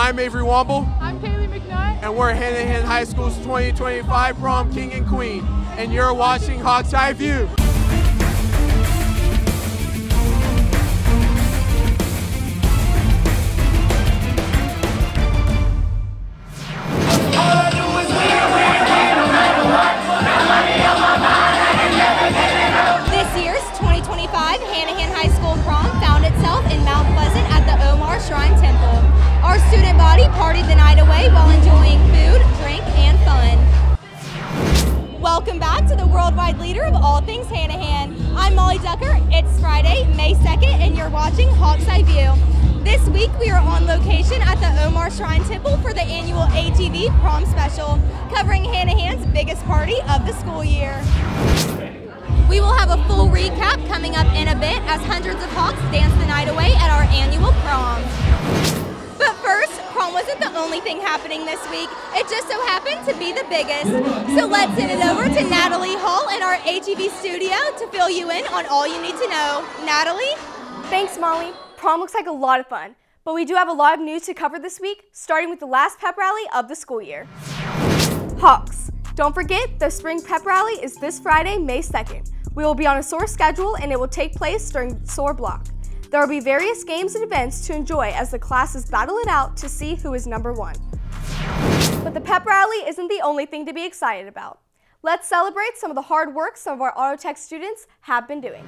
I'm Avery Womble. I'm Kaylee McNutt. And we're Hanahan High School's 2025 Prom King and Queen. And you're watching Hawk's Eye View. This year's 2025 Hanahan High School Prom found itself in Mount Pleasant at the Omar Shrine Temple. Our student body partied the night away while enjoying food, drink, and fun. Welcome back to the worldwide leader of all things Hanahan. I'm Molly Ducker. It's Friday, May 2nd, and you're watching Hawk's Eye View. This week we are on location at the Omar Shrine Temple for the annual ATV Prom Special, covering Hanahan's biggest party of the school year. We will have a full recap coming up in a bit as hundreds of Hawks dance the night away at our annual prom. But first, prom wasn't the only thing happening this week. It just so happened to be the biggest. So let's send it over to Natalie Hall in our ATV studio to fill you in on all you need to know. Natalie? Thanks, Molly. Prom looks like a lot of fun, but we do have a lot of news to cover this week, starting with the last pep rally of the school year. Hawks, don't forget the spring pep rally is this Friday, May 2nd. We will be on a SOAR schedule and it will take place during SOAR block. There will be various games and events to enjoy as the classes battle it out to see who is number one. But the pep rally isn't the only thing to be excited about. Let's celebrate some of the hard work some of our auto tech students have been doing.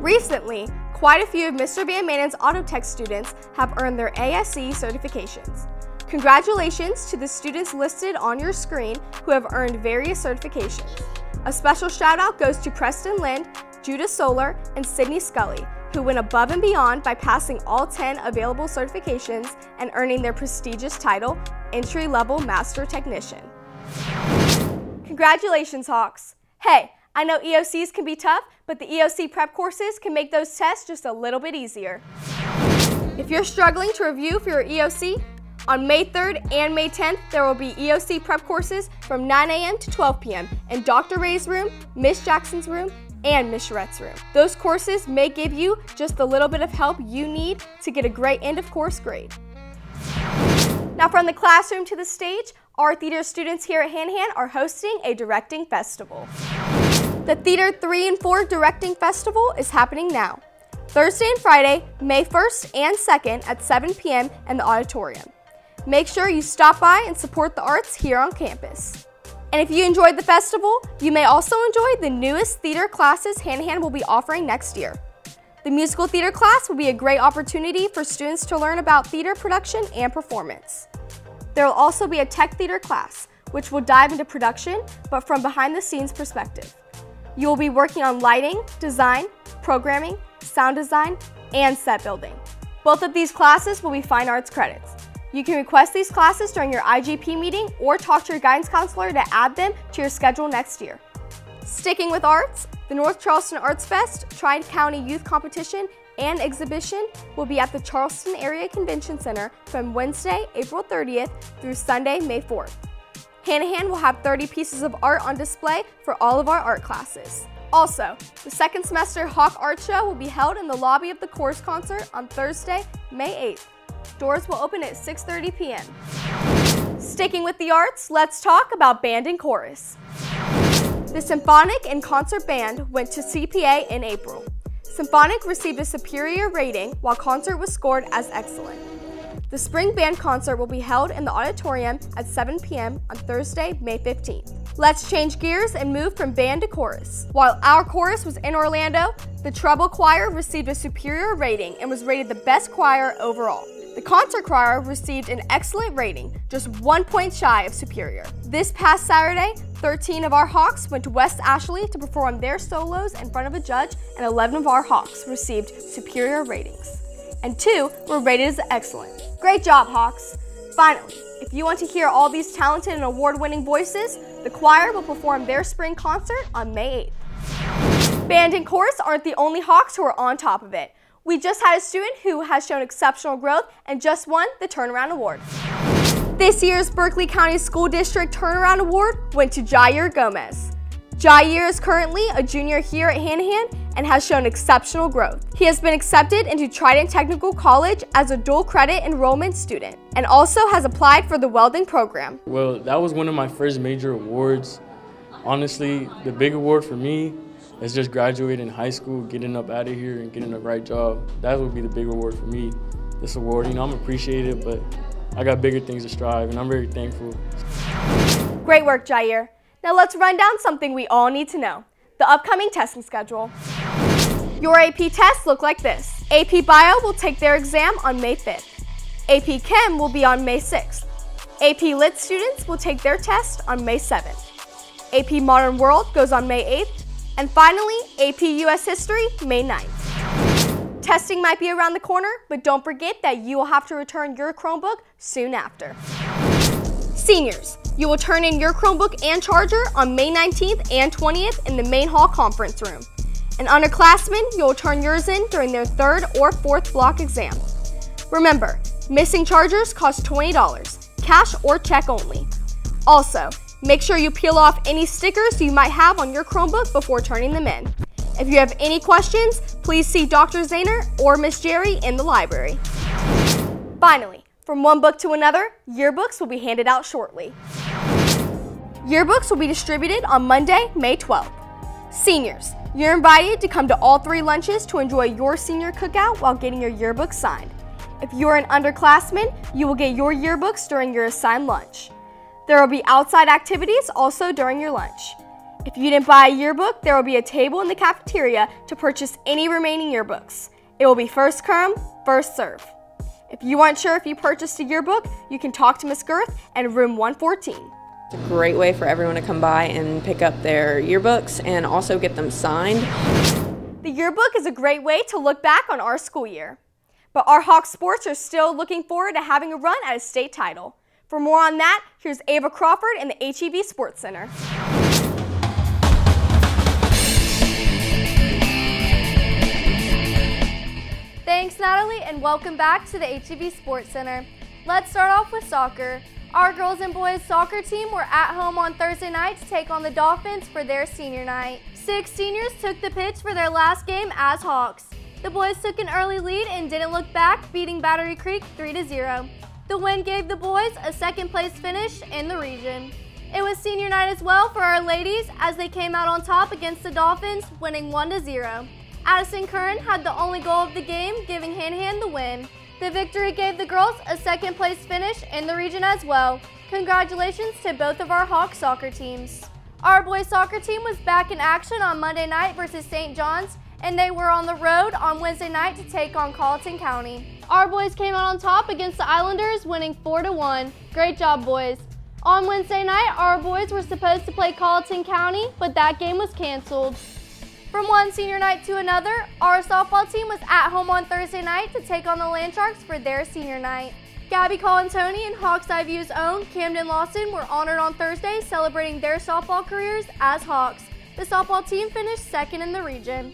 Recently, quite a few of Mr. Van Manen's auto tech students have earned their ASE certifications. Congratulations to the students listed on your screen who have earned various certifications. A special shout out goes to Preston Lind, Judah Solar, and Sydney Scully, who went above and beyond by passing all 10 available certifications and earning their prestigious title, Entry-Level Master Technician. Congratulations, Hawks! Hey, I know EOCs can be tough, but the EOC prep courses can make those tests just a little bit easier. If you're struggling to review for your EOC, on May 3rd and May 10th, there will be EOC prep courses from 9 a.m. to 12 p.m. in Dr. Ray's room, Miss Jackson's room, and Miss Charette's room. Those courses may give you just the little bit of help you need to get a great end of course grade. Now from the classroom to the stage, our theater students here at Hanahan are hosting a directing festival. The Theater 3 and 4 Directing Festival is happening now, Thursday and Friday, May 1st and 2nd at 7 p.m. in the auditorium. Make sure you stop by and support the arts here on campus. And if you enjoyed the festival, you may also enjoy the newest theater classes Hanahan will be offering next year. The musical theater class will be a great opportunity for students to learn about theater production and performance. There will also be a tech theater class, which will dive into production, but from behind the scenes perspective. You will be working on lighting, design, programming, sound design, and set building. Both of these classes will be fine arts credits. You can request these classes during your IGP meeting or talk to your guidance counselor to add them to your schedule next year. Sticking with arts, the North Charleston Arts Fest, Tri-County Youth Competition, and Exhibition will be at the Charleston Area Convention Center from Wednesday, April 30th through Sunday, May 4th. Hanahan will have 30 pieces of art on display for all of our art classes. Also, the second semester Hawk Art Show will be held in the lobby of the chorus concert on Thursday, May 8th. Doors will open at 6:30 p.m. Sticking with the arts, let's talk about band and chorus. The Symphonic and Concert Band went to CPA in April. Symphonic received a superior rating while concert was scored as excellent. The spring band concert will be held in the auditorium at 7 p.m. on Thursday, May 15th. Let's change gears and move from band to chorus. While our chorus was in Orlando, the treble choir received a superior rating and was rated the best choir overall. The concert choir received an excellent rating, just 1 point shy of superior. This past Saturday, 13 of our Hawks went to West Ashley to perform their solos in front of a judge, and 11 of our Hawks received superior ratings. And 2 were rated as excellent. Great job, Hawks! Finally, if you want to hear all these talented and award-winning voices, the choir will perform their spring concert on May 8th. Band and chorus aren't the only Hawks who are on top of it. We just had a student who has shown exceptional growth and just won the Turnaround Award. This year's Berkeley County School District Turnaround Award went to Jair Gomez. Jair is currently a junior here at Hanahan and has shown exceptional growth. He has been accepted into Trident Technical College as a dual credit enrollment student and also has applied for the welding program. Well, that was one of my first major awards. Honestly, the big award for me is just graduating high school, getting up out of here and getting the right job. That would be the big award for me. This award, I'm appreciated, but I got bigger things to strive and I'm very thankful. Great work, Jair. Now let's run down something we all need to know, the upcoming testing schedule. Your AP tests look like this. AP Bio will take their exam on May 5th. AP Chem will be on May 6th. AP Lit students will take their test on May 7th. AP Modern World goes on May 8th. And finally, AP US History, May 9th. Testing might be around the corner, but don't forget that you will have to return your Chromebook soon after. Seniors, you will turn in your Chromebook and charger on May 19th and 20th in the main hall conference room. And underclassmen, you will turn yours in during their 3rd or 4th block exam. Remember, missing chargers cost $20, cash or check only. Also, make sure you peel off any stickers you might have on your Chromebook before turning them in. If you have any questions, please see Dr. Zahner or Miss Jerry in the library. Finally, from one book to another, yearbooks will be handed out shortly. Yearbooks will be distributed on Monday, May 12th. Seniors, you're invited to come to all 3 lunches to enjoy your senior cookout while getting your yearbook signed. If you're an underclassman, you will get your yearbooks during your assigned lunch. There will be outside activities also during your lunch. If you didn't buy a yearbook, there will be a table in the cafeteria to purchase any remaining yearbooks. It will be first come, first serve. If you aren't sure if you purchased a yearbook, you can talk to Ms. Girth in room 114. It's a great way for everyone to come by and pick up their yearbooks and also get them signed. The yearbook is a great way to look back on our school year. But our Hawks sports are still looking forward to having a run at a state title. For more on that, here's Ava Crawford in the HEB Sports Center. Thanks, Natalie, and welcome back to the HEB Sports Center. Let's start off with soccer. Our girls and boys soccer team were at home on Thursday night to take on the Dolphins for their senior night. 6 seniors took the pitch for their last game as Hawks. The boys took an early lead and didn't look back, beating Battery Creek 3-0. The win gave the boys a 2nd place finish in the region. It was senior night as well for our ladies as they came out on top against the Dolphins, winning 1-0. Addison Curran had the only goal of the game, giving Hanahan the win. The victory gave the girls a 2nd place finish in the region as well. Congratulations to both of our Hawks soccer teams. Our boys soccer team was back in action on Monday night versus St. John's, and they were on the road on Wednesday night to take on Colleton County. Our boys came out on top against the Islanders, winning 4-1. Great job, boys. On Wednesday night, our boys were supposed to play Colleton County, but that game was canceled. From one senior night to another, our softball team was at home on Thursday night to take on the Land Sharks for their senior night. Gabby Colantoni and Hawks IVU's own Camden Lawson were honored on Thursday, celebrating their softball careers as Hawks. The softball team finished 2nd in the region.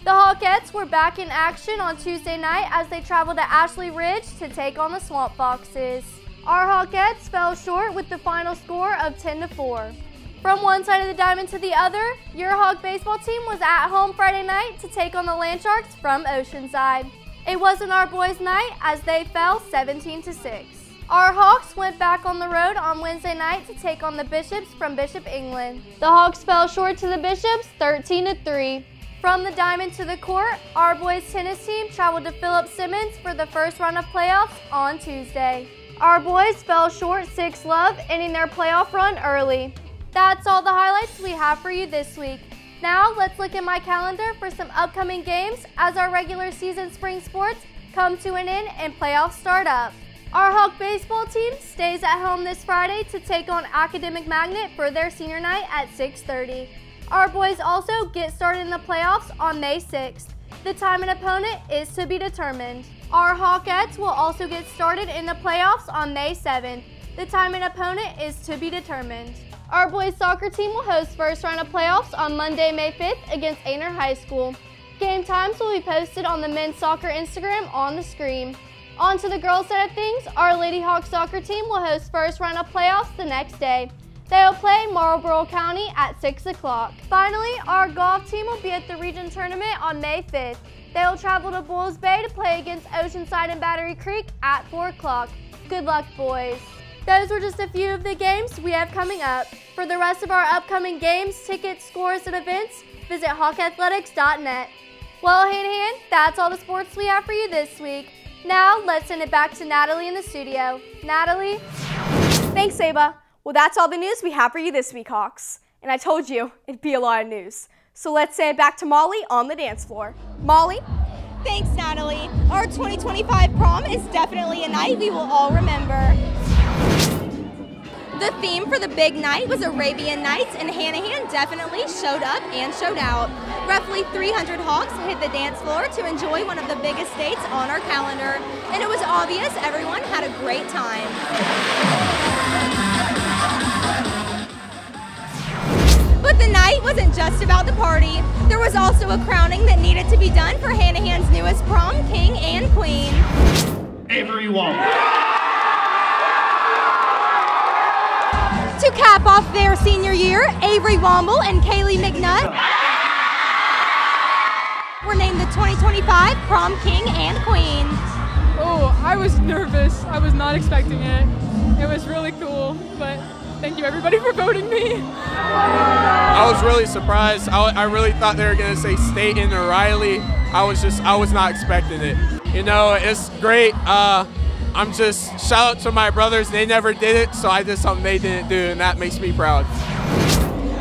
The Hawkettes were back in action on Tuesday night as they traveled to Ashley Ridge to take on the Swamp Foxes. Our Hawkettes fell short with the final score of 10-4. From one side of the diamond to the other, your Hawk baseball team was at home Friday night to take on the Land Sharks from Oceanside. It wasn't our boys' night as they fell 17-6. Our Hawks went back on the road on Wednesday night to take on the Bishops from Bishop England. The Hawks fell short to the Bishops 13-3. From the diamond to the court, our boys tennis team traveled to Philip Simmons for the first round of playoffs on Tuesday. Our boys fell short 6-love, ending their playoff run early. That's all the highlights we have for you this week. Now let's look at my calendar for some upcoming games as our regular season spring sports come to an end and playoffs start up. Our Hawk baseball team stays at home this Friday to take on Academic Magnet for their senior night at 6:30. Our boys also get started in the playoffs on May 6th. The time and opponent is to be determined. Our Hawkettes will also get started in the playoffs on May 7th. The time and opponent is to be determined. Our boys soccer team will host first round of playoffs on Monday, May 5th against Hanahan High School. Game times will be posted on the men's soccer Instagram on the screen. On to the girls' side of things, our Lady Hawk soccer team will host first round of playoffs the next day. They'll play Marlborough County at 6 o'clock. Finally, our golf team will be at the region tournament on May 5th. They'll travel to Bulls Bay to play against Oceanside and Battery Creek at 4 o'clock. Good luck, boys. Those were just a few of the games we have coming up. For the rest of our upcoming games, tickets, scores, and events, visit hawkathletics.net. Well, Hanahan, that's all the sports we have for you this week. Now, let's send it back to Natalie in the studio. Natalie? Thanks, Ava. Well, that's all the news we have for you this week, Hawks. And I told you it'd be a lot of news. So let's send it back to Molly on the dance floor. Molly? Thanks, Natalie. Our 2025 prom is definitely a night we will all remember. The theme for the big night was Arabian Nights, and Hanahan definitely showed up and showed out. Roughly 300 Hawks hit the dance floor to enjoy one of the biggest dates on our calendar, and it was obvious everyone had a great time. But the night wasn't just about the party. There was also a crowning that needed to be done for Hanahan's newest prom king and queen. Avery Wong. To cap off their senior year, Avery Womble and Kaylee McNutt were named the 2025 Prom King and Queen. Oh, I was nervous. I was not expecting it. It was really cool, but thank you everybody for voting me. I was really surprised. I really thought they were going to say Staten or Riley. I was not expecting it. You know, it's great. Shout out to my brothers. They never did it, so I did something they didn't do, and that makes me proud.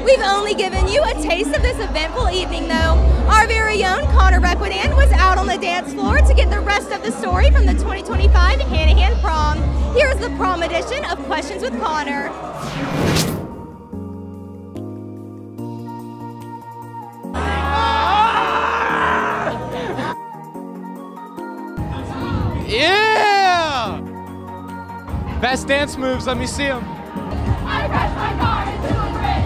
We've only given you a taste of this eventful evening, though. Our very own Connor Requidan was out on the dance floor to get the rest of the story from the 2025 Hanahan Prom. Here's the prom edition of Questions with Connor. Yeah! Best dance moves, let me see them. I crash my car into a bridge.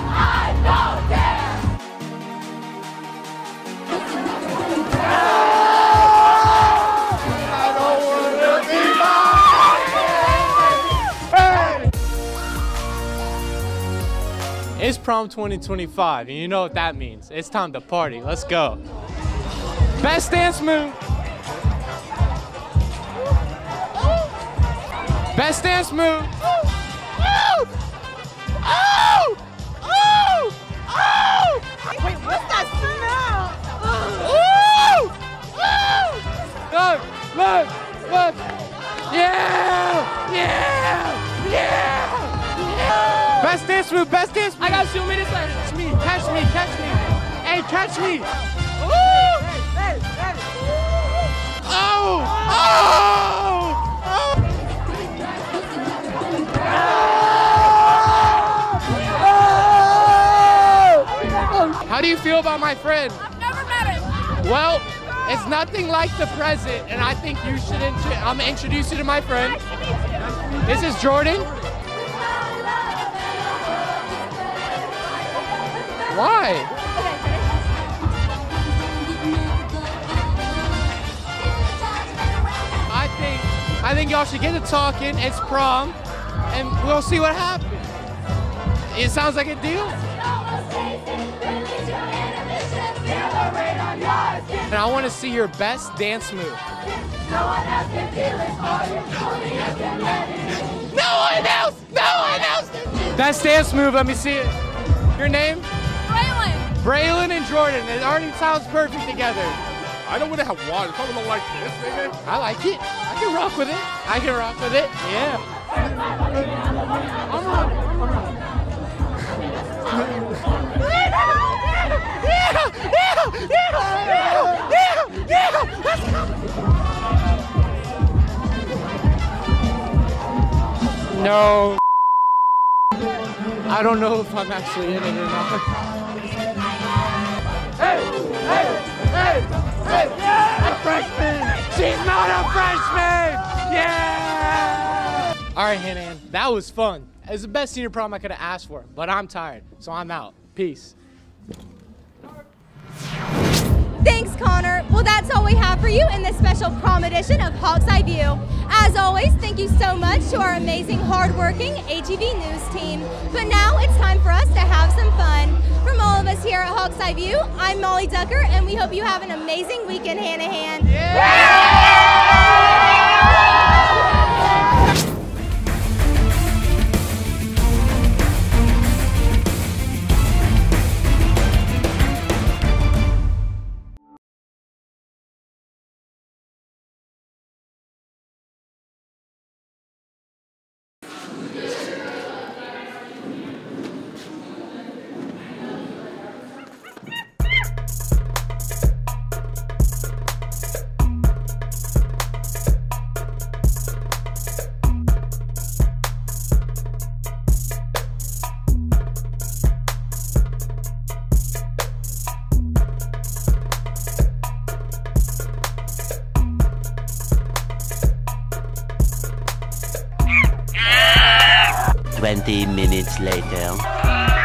I don't dare. I don't want to be mine. Hey! It's prom 2025, and you know what that means. It's time to party. Let's go. Best dance move. Best dance move. Oh! Oh! Oh! Oh! Wait, what's that smell? Oh! Oh! Look! Look! Yeah! Yeah! Yeah! Best dance move! Best dance move! I got 2 minutes left. Catch me! Catch me! Catch me! Hey, catch me! Ooh! Hey! Oh! Oh! How do you feel about my friend? I've never met him. Well, it's nothing like the present, and I think you should. I'm gonna introduce you to my friend. This is Jordan. Why? I think y'all should get to talking. It's prom, and we'll see what happens. It sounds like a deal. And I want to see your best dance move. No one else can feel it for you. Only you can let it. No one else! No one else! Best dance move, let me see it. Your name? Braylon. Braylon and Jordan. It already sounds perfect together. I don't want to have water. Probably don't like this, nigga. I like it. I can rock with it. I can rock with it. Yeah. Let's go. No. I don't know if I'm actually in it or not. Hey! A freshman! She's not a freshman! Yeah! All right, Hanahan, that was fun. It was the best senior prom I could have asked for, but I'm tired, so I'm out. Peace. Thanks, Connor. Well, that's all we have for you in this special prom edition of Hawk's Eye View. As As always, thank you so much to our amazing, hardworking AGV News team. But now it's time for us to have some fun. From all of us here at Hawks Eye View, I'm Molly Ducker, and we hope you have an amazing weekend, Hanahan. Minutes later.